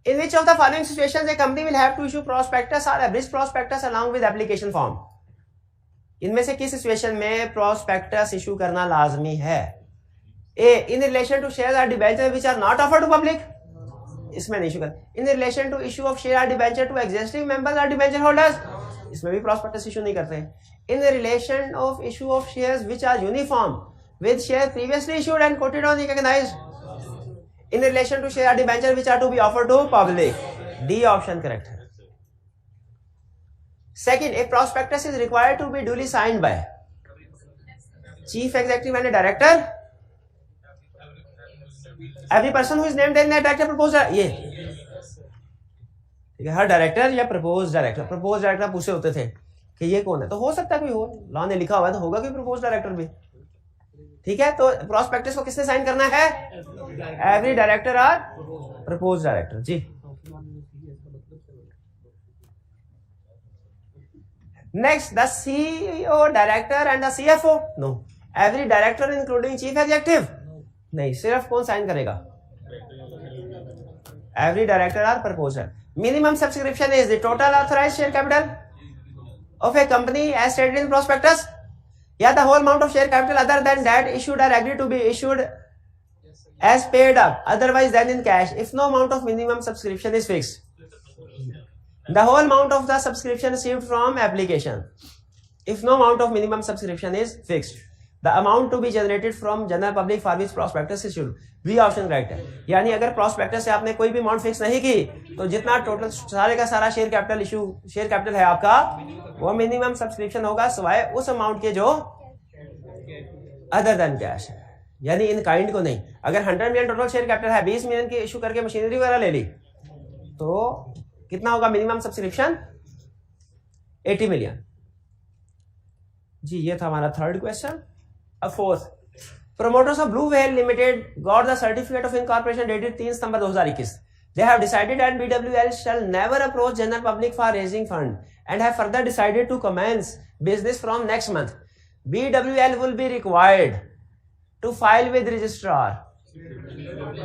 Speaker 1: in which of the following situations a company will have to issue prospectus or abridged prospectus along with application form? इनमें से किस सिचुएशन में prospectus इशू करना लाजमी है? A, in relation to shares or debentures which are not offered to public, इसमें नहीं issue कर। In relation to issue of share or debenture to existing members or debenture holders, इसमें भी prospectus issue नहीं करते। In relation of issue of shares which are uniform with shares previously issued and quoted on recognized, in relation to share debenture which are to be offered to public, D option correct है। Second, a prospectus is required to be duly signed by chief executive and a director, every person who is named in the director proposed, ये ठीक है, हर director या propose director पूछे होते थे कि ये कौन है, तो हो सकता है कोई हो, लॉ ने लिखा हुआ है तो होगा कोई प्रपोज डायरेक्टर भी। ठीक है, तो प्रॉस्पेक्टस को किसने साइन करना है? एवरी डायरेक्टर और प्रपोज डायरेक्टर। जी next, the CEO director and the CFO, no. Every director including chief executive, नहीं, सिर्फ कौन साइन करेगा? एवरी डायरेक्टर और proposer. Minimum subscription is the total authorised share capital of a company as stated in prospectus, या the whole amount of share capital other than that issued or agreed to be issued as paid up otherwise than in cash if no amount of minimum subscription is fixed. The whole amount of the subscription received from application if no amount of minimum subscription is fixed. The amount to be generated from general public for which prospectus issued, B option correct है। यानी अगर prospectus से आपने कोई भी amount fix नहीं की, तो जितना टोटल सारे का सारा शेयर कैपिटल है आपका, वो मिनिमम सब्सक्रिप्शन होगा सिवाय उस अमाउंट के जो अदर देन कैश है, यानी इन काइंड को नहीं। अगर 100 मिलियन टोटल शेयर कैपिटल है, 20 मिलियन की इशू करके मशीनरी वगैरह ले ली, तो कितना होगा मिनिमम सब्सक्रिप्शन? 80 मिलियन। जी ये था हमारा थर्ड क्वेश्चन। अब fourth, promoters of Blue Whale Limited got the certificate of incorporation dated 3 September 2021. They have decided that BWL shall never approach general public for raising fund and have further decided to commence business from next month. BWL will be required to file with registrar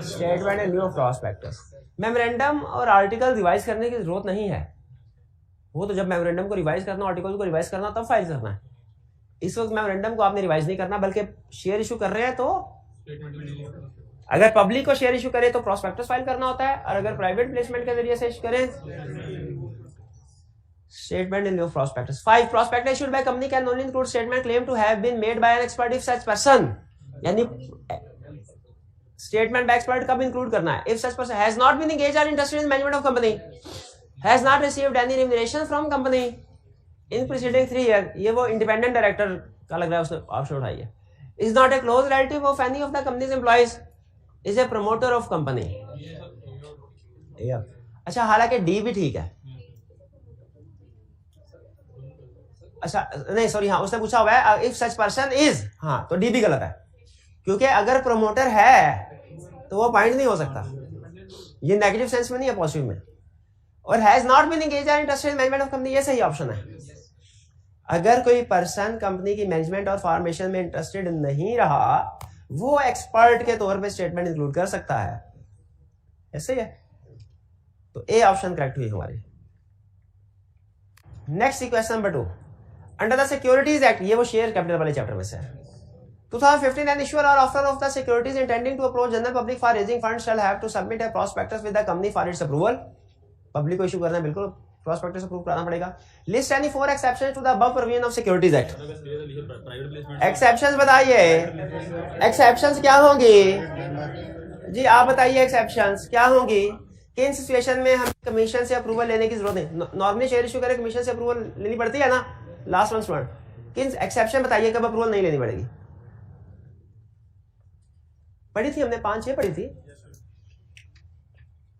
Speaker 1: statement and new prospectus. Memorandum और article revise करने की जरूरत नहीं है, वो तो जब memorandum को रिवाइज करना, आर्टिकल को रिवाइज करना, तब फाइल करना है। इस वक्त मेमोरेंडम को आपने रिवाइज नहीं करना, बल्कि शेयर इशू कर रहे हैं तो अगर पब्लिक को शेयर इशू करे तो प्रॉस्पेक्टस फाइल करना होता है, और अगर प्राइवेट प्लेसमेंट के जरिए से इशू करें statement in new prospectus. 5, prospectus issued by company can only include statement claimed to have been made by an expert if such person, यानी स्टेटमेंट बाय एक्सपर्ट कब इंक्लूड करना है? If such person has not been engaged or interested in management of company, has not received any remuneration from company in preceding 3 years, ये वो independent director का लग रहा है, उसने ऑप्शन उठाई है। Is not a close relative of any of the company's employees, is a promoter of company। अच्छा, हालांकि डी भी ठीक है, अच्छा नहीं सॉरी, हाँ उसने पूछा हुआ है इफ सच पर्सन इज, हाँ तो डी भी गलत है, क्योंकि अगर प्रोमोटर है तो वो पॉइंट नहीं हो सकता, ये नेगेटिव सेंस में नहीं है, पॉजिटिव में। और हैज नॉट बीन एंगेज्ड और interested in management of company, ये सही ऑप्शन है। अगर कोई पर्सन कंपनी की मैनेजमेंट और फॉर्मेशन में इंटरेस्टेड नहीं रहा, वो एक्सपर्ट के तौर पे स्टेटमेंट इंक्लूड कर सकता है, ऐसे ही है। तो ए ऑप्शन करेक्ट हुई हमारी। Next question number 2, under the securities act, ये वो शेयर कैपिटल वाले चैप्टर में से है। 2015 an issuer or offerer of the securities intending to approach general public for raising funds shall have to submit a prospectus with the company for its approval. Public को issue करना है, बिल्कुल prospectus approve कराना पड़ेगा। List any 4 exceptions to the above provision of Securities Act. Exceptions बताइए, exceptions क्या होंगी जी, आप बताइए exceptions क्या होंगी, किन सिचुएशन में हम कमीशन से अप्रूवल लेने की जरूरत है? नॉर्मली शेयर इशू करे कमीशन से अप्रूवल लेनी पड़ती है ना, लास्ट वन स्टूडेंट, किन एक्सेप्शन बताइए कब अप्रूवल नहीं लेनी पड़ेगी? पढ़ी थी हमने, 5-6 पढ़ी थी।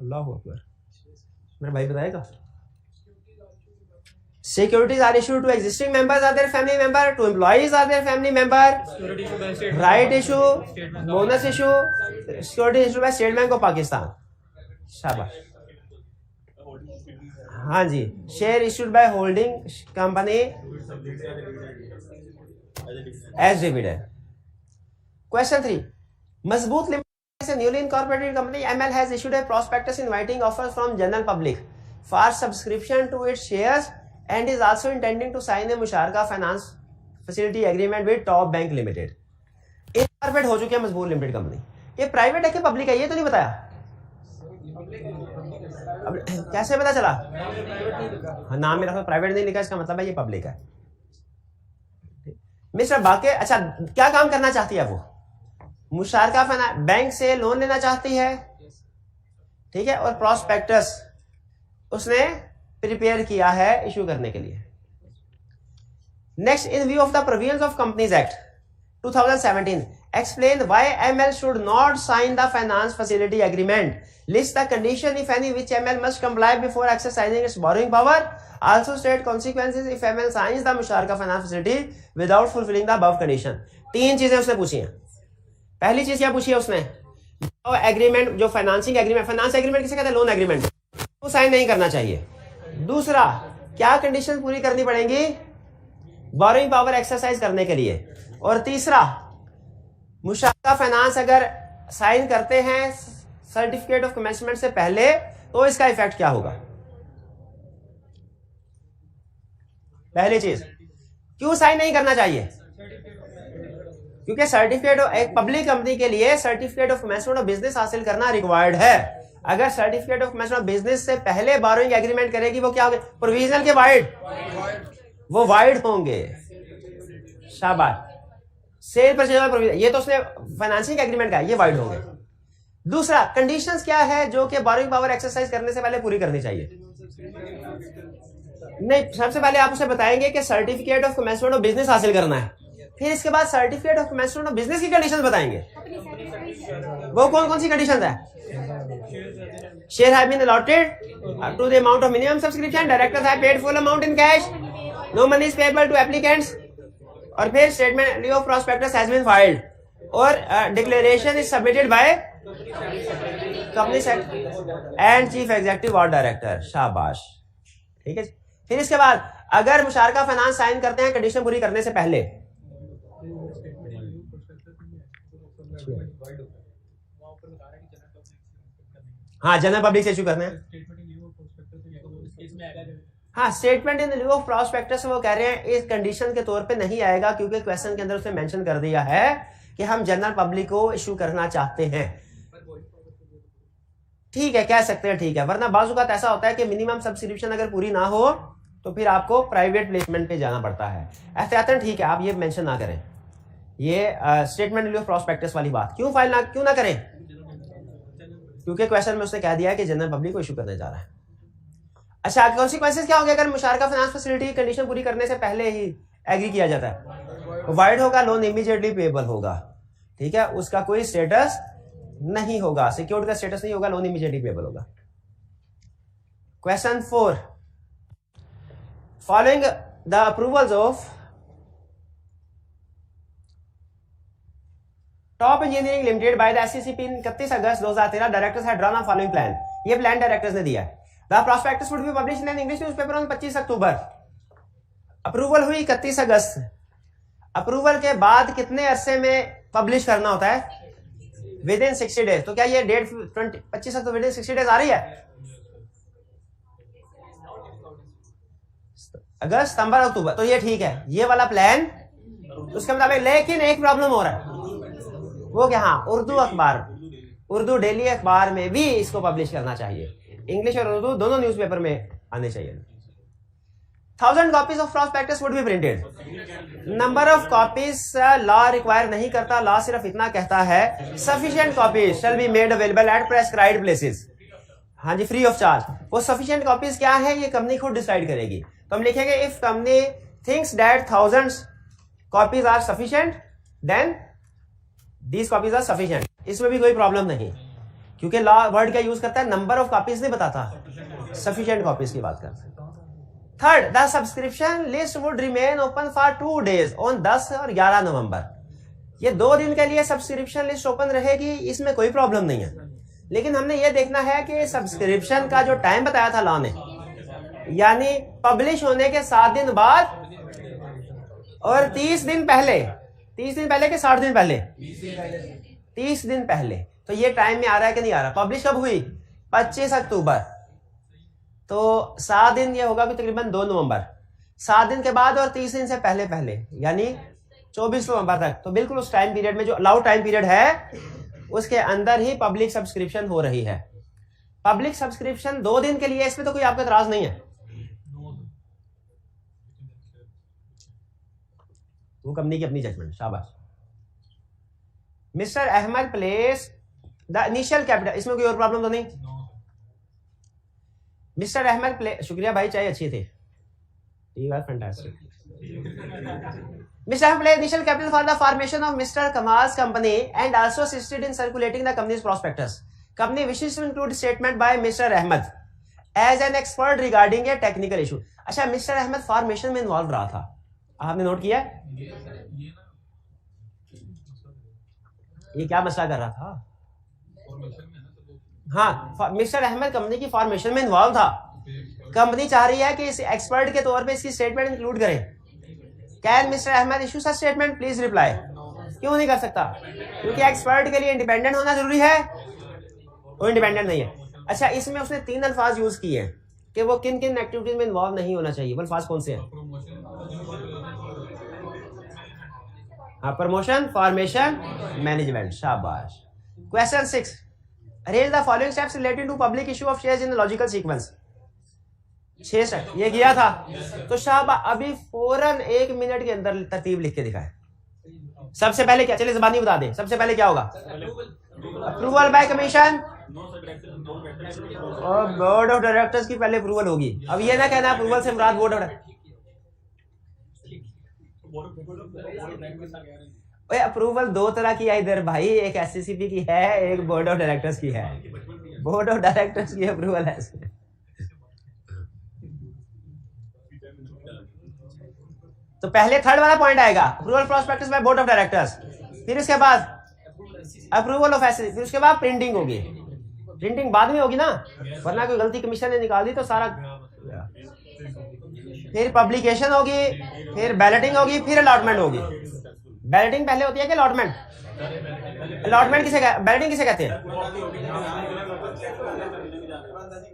Speaker 1: अल्लाह अकबर, मेरा भाई बताएगा। Securities are issued to existing members or their family member, to employees or their family member, right issue, bonus issue, security issued by State Bank of Pakistan, शाबाश। हाँ जी, share issued by holding company as dividend. Question 3, Mazboot Limited is a newly incorporated company. ML has issued a prospectus inviting offers from general public for subscription to its shares and is also intending to sign a Musharka Finance Facility Agreement with Top Bank Limited. Incorporate हो चुकी है मजबूत limited company. ये private है कि public है, ये तो नहीं बताया। अब कैसे पता चला? हाँ, नाम में रखा प्राइवेट नहीं लिखा, इसका मतलब है ये पब्लिक है। मिस्टर बाके, अच्छा क्या काम करना चाहती है वो? मुशारका फाइनेंस बैंक से लोन लेना चाहती है, ठीक है, और प्रॉस्पेक्टस उसने प्रिपेयर किया है इशू करने के लिए। Next, in view of the provisions of companies act 2017, explain why ML should not sign the finance facility agreement, list the condition if any which ML must comply before exercising its borrowing power, also state consequences if ML signs the मुशारका finance facility without fulfilling the above condition. 3 चीजें उसने पूछी हैं। पहली चीज क्या पूछी है उसने? एग्रीमेंट, जो फाइनेंसिंग एग्रीमेंट, फाइनेंस एग्रीमेंट किसे कहते हैं? लोन एग्रीमेंट, वो साइन नहीं करना चाहिए। दूसरा, क्या कंडीशन पूरी करनी पड़ेंगी बोरोइंग पावर एक्सरसाइज करने के लिए। और तीसरा, मुशारका फाइनेंस अगर साइन करते हैं सर्टिफिकेट ऑफ कमेंसमेंट से पहले तो इसका इफेक्ट क्या होगा। पहली चीज, क्यों साइन नहीं करना चाहिए? क्योंकि सर्टिफिकेट, एक पब्लिक कंपनी के लिए certificate of commencement of business हासिल करना रिक्वायर्ड है। अगर certificate of commencement of business से पहले बोरोइंग एग्रीमेंट करेगी, वो क्या होंगे? प्रोविजनल के वाइड, वो वाइड होंगे। शाबाश। सेल परचेज प्रोविजन, ये तो उसने फाइनेंसिंग एग्रीमेंट का है, ये वाइड होंगे। दूसरा, कंडीशंस क्या है जो कि बोरोइंग पावर एक्सरसाइज करने से पहले पूरी करनी चाहिए? नहीं, सबसे पहले आप उसे बताएंगे कि certificate of commencement of business हासिल करना है, फिर इसके बाद certificate of commencement of business की कंडीशंस बताएंगे। वो कौन कौन सी कंडीशंस है? Share have been allotted to the amount of minimum subscription, directors have paid full amount in cash, no money is payable to applicants, और फिर statement of prospectus has been filed, और declaration is submitted by company secretary and chief executive और director. शाबाश, ठीक है। फिर इसके बाद अगर मुशारका फाइनेंस साइन करते हैं कंडीशन पूरी करने से पहले, हाँ जनरल पब्लिक से इशू करने हैं, हाँ स्टेटमेंट इन लिeu ऑफ प्रॉस्पेक्टस वो कह रहे हैं इस कंडीशन के तौर पे नहीं आएगा, क्योंकि क्वेश्चन के अंदर उसने मेंशन कर दिया है कि हम जनरल पब्लिक को इशू करना चाहते हैं। ठीक है, कह सकते हैं, ठीक है, वरना बाजुकात ऐसा होता है कि मिनिमम सब्सक्रिप्शन अगर पूरी ना हो तो फिर आपको प्राइवेट प्लेसमेंट पे जाना पड़ता है। एहतियातन ठीक है, आप ये मेंशन ना करें, ये स्टेटमेंट इन लिeu ऑफ प्रॉस्पेक्टस वाली बात क्यों ना करें, क्योंकि क्वेश्चन में उसने कह दिया है कि जनरल पब्लिक को इशू करने जा रहा है। अच्छा, कॉन्सिक्वेंसेस क्या होंगे अगर मुशारका फाइनेंस फैसिलिटी कंडीशन पूरी करने से पहले ही एग्री किया जाता है? वाइड होगा, लोन इमीडिएटली पेएबल होगा, ठीक है, उसका कोई स्टेटस नहीं होगा, सिक्योर्ड का स्टेटस नहीं होगा, लोन इमीडिएटली पेएबल होगा। Question 4, following the approvals of top engineering limited by the SCCP in 31 August 2013 directors had drawn a following plan. ये प्लान डायरेक्टर्स ने दिया है। The prospectus would be published in an English newspaper on 25 October. Approval हुई 31 अगस्त। Approval के बाद कितने अरसे में पब्लिश करना होता है? Within 60 days. तो क्या ये date 25 October within 60 days आ रही है? अगस्त, सितंबर, अक्टूबर। तो ये ठीक है, ये वाला प्लान उसके मुताबिक। लेकिन एक प्रॉब्लम हो रहा है, वो क्या? हाँ, उर्दू अखबार, उर्दू डेली अखबार में भी इसको पब्लिश करना चाहिए। इंग्लिश और उर्दू दोनों न्यूज़पेपर में आने चाहिए। 1000 copies of prospectus would be printed. Number of copies law require नहीं करता। लॉ सिर्फ इतना कहता है sufficient copies shell be made available at prescribed places. हाँ जी, फ्री ऑफ चार्ज। वो सफिशिएंट कॉपीज क्या है ये कंपनी खुद डिसाइड करेगी। तो हम लिखेंगे if company thinks that 1000 copies are sufficient then these copies are sufficient. इसमें भी कोई प्रॉब्लम नहीं, क्योंकि लॉ वर्ड क्या यूज करता है? नंबर ऑफ कॉपीज नहीं बताता, सफिशिएंट कॉपीज की बात करता है। Third, the subscription list would remain open for 2 days on 10 और 11 नवंबर। ये 2 दिन के लिए सब्सक्रिप्शन लिस्ट ओपन रहेगी, इसमें कोई प्रॉब्लम नहीं है। लेकिन हमने ये देखना है कि सब्सक्रिप्शन का जो टाइम बताया था लॉ ने, यानी पब्लिश होने के 7 दिन बाद और 30 दिन पहले। 30 दिन पहले के 60 दिन पहले? 30 दिन पहले। तो ये टाइम में आ रहा है कि नहीं आ रहा? पब्लिश कब हुई? 25 अक्टूबर। तो 7 दिन ये होगा कि तकरीबन 2 नवंबर। 7 दिन के बाद और 30 दिन से पहले पहले, यानी 24 नवंबर तक। तो बिल्कुल उस टाइम पीरियड में जो अलाउड टाइम पीरियड है उसके अंदर ही पब्लिक सब्सक्रिप्शन हो रही है। पब्लिक सब्सक्रिप्शन 2 दिन के लिए, इसमें तो कोई आपका इतराज नहीं है। वो कंपनी की अपनी जजमेंट। शाबाश। Mister Ahmed place the initial capital. इसमें कोई और प्रॉब्लम तो नहीं? मिस्टर अहमद प्ले, शुक्रिया भाई, चाय अच्छी थी। Fantastic. Mister Ahmed play initial capital for the formation of mister Kamal's company and also assisted in circulating the company's prospectus. Company wishes to include statement by mister Ahmed as an expert regarding a technical issue. अच्छा, mister Ahmed formation में involve रहा था, आपने note किया? ये क्या मसला कर रहा था? हाँ, मिस्टर अहमद कंपनी की फॉर्मेशन में इन्वॉल्व था। कंपनी चाह रही है कि इस एक्सपर्ट के तौर पे इसकी स्टेटमेंट इंक्लूड करें। Can mister Ahmed issue such statement? Please reply. क्यों नहीं कर सकता? क्योंकि एक्सपर्ट के लिए इंडिपेंडेंट होना जरूरी है। वो इंडिपेंडेंट नहीं है। अच्छा, इसमें उसने 3 अल्फाज यूज किए हैं कि वो किन किन एक्टिविटीज में इन्वॉल्व नहीं होना चाहिए। वो अल्फाज कौन से हैं? हाँ, प्रमोशन, फॉर्मेशन, मैनेजमेंट। शाबाश। Question 6, arrange the following steps related to public issue of shares in logical sequence. 6 step ये किया था। तो शाबाश, अभी फौरन 1 मिनट के अंदर तरतीब लिख के दिखाए। सबसे पहले क्या, चलिए ज़बानी बता दें। सबसे पहले क्या होगा? अप्रूवल बाय कमीशन और बोर्ड ऑफ डायरेक्टर्स की पहले अप्रूवल होगी। अब ये ना कहना अप्रूवल से मुराद बोर्ड ऑफ। अप्रूवल 2 तरह की है इधर भाई, एक एससीसीपी की है, एक बोर्ड ऑफ डायरेक्टर्स की है। बोर्ड ऑफ डायरेक्टर्स की अप्रूवल है। तो पहले थर्ड वाला पॉइंट आएगा, approval prospectus by board of directors. फिर उसके बाद अप्रूवल ऑफ एससीसी, फिर उसके बाद प्रिंटिंग होगी। प्रिंटिंग बाद में होगी ना, वरना कोई गलती कमीशन ने निकाल दी तो सारा। फिर पब्लिकेशन होगी, फिर बैलेटिंग होगी, फिर अलॉटमेंट होगी। बैलेटिंग पहले होती है कि अलॉटमेंट? अलॉटमेंट किसे, बैलेटिंग किसे कहते हैं?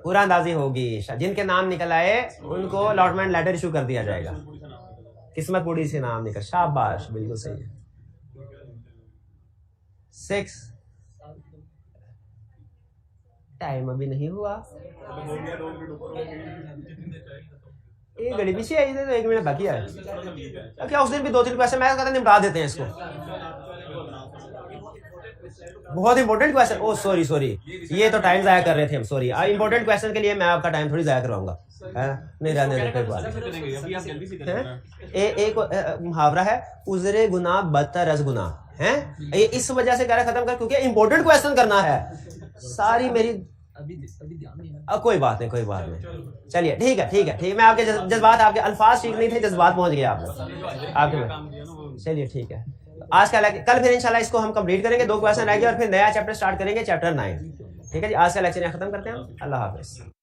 Speaker 1: पूरा अंदाजी होगी। जिनके नाम निकल आए उनको अलॉटमेंट लेटर इशू कर दिया जाएगा। किस्मत पूरी से नाम निकल। शाबाश, बिल्कुल सही है। 6 टाइम अभी नहीं हुआ। एक घड़ी पीछे आई तो 1 मिनट बाकी है। क्या उस दिन भी 2-3 क्वेश्चन मैं कहता निपटा देते हैं इसको। बहुत इंपॉर्टेंट क्वेश्चन। ओ सॉरी, ये तो टाइम जाया कर रहे थे हम। सॉरी, इंपॉर्टेंट क्वेश्चन के लिए मैं आपका टाइम थोड़ी जाया करवाऊंगा। नहीं रहने एक मुहावरा है, उजरे गुनाह बदतर अज गुनाह है। ये इस वजह से कह रहा खत्म कर, क्योंकि इंपॉर्टेंट क्वेश्चन करना है। सारी मेरी
Speaker 3: अभी ध्यान नहीं है।
Speaker 1: कोई बात नहीं, कोई बात नहीं। चलिए ठीक है। मैं आपके जज्बात, आपके अल्फाज ठीक नहीं थे, जज्बात पहुंच गए आपके में। चलिए ठीक है। आज का कल फिर इंशाल्लाह इसको हम कंप्लीट करेंगे, 2 क्वेश्चन रह गए और फिर नया चैप्टर स्टार्ट करेंगे, चैप्टर 9। ठीक है जी, आज का लेक्चर यहाँ खत्म करते हैं। अल्लाह हाफिज़।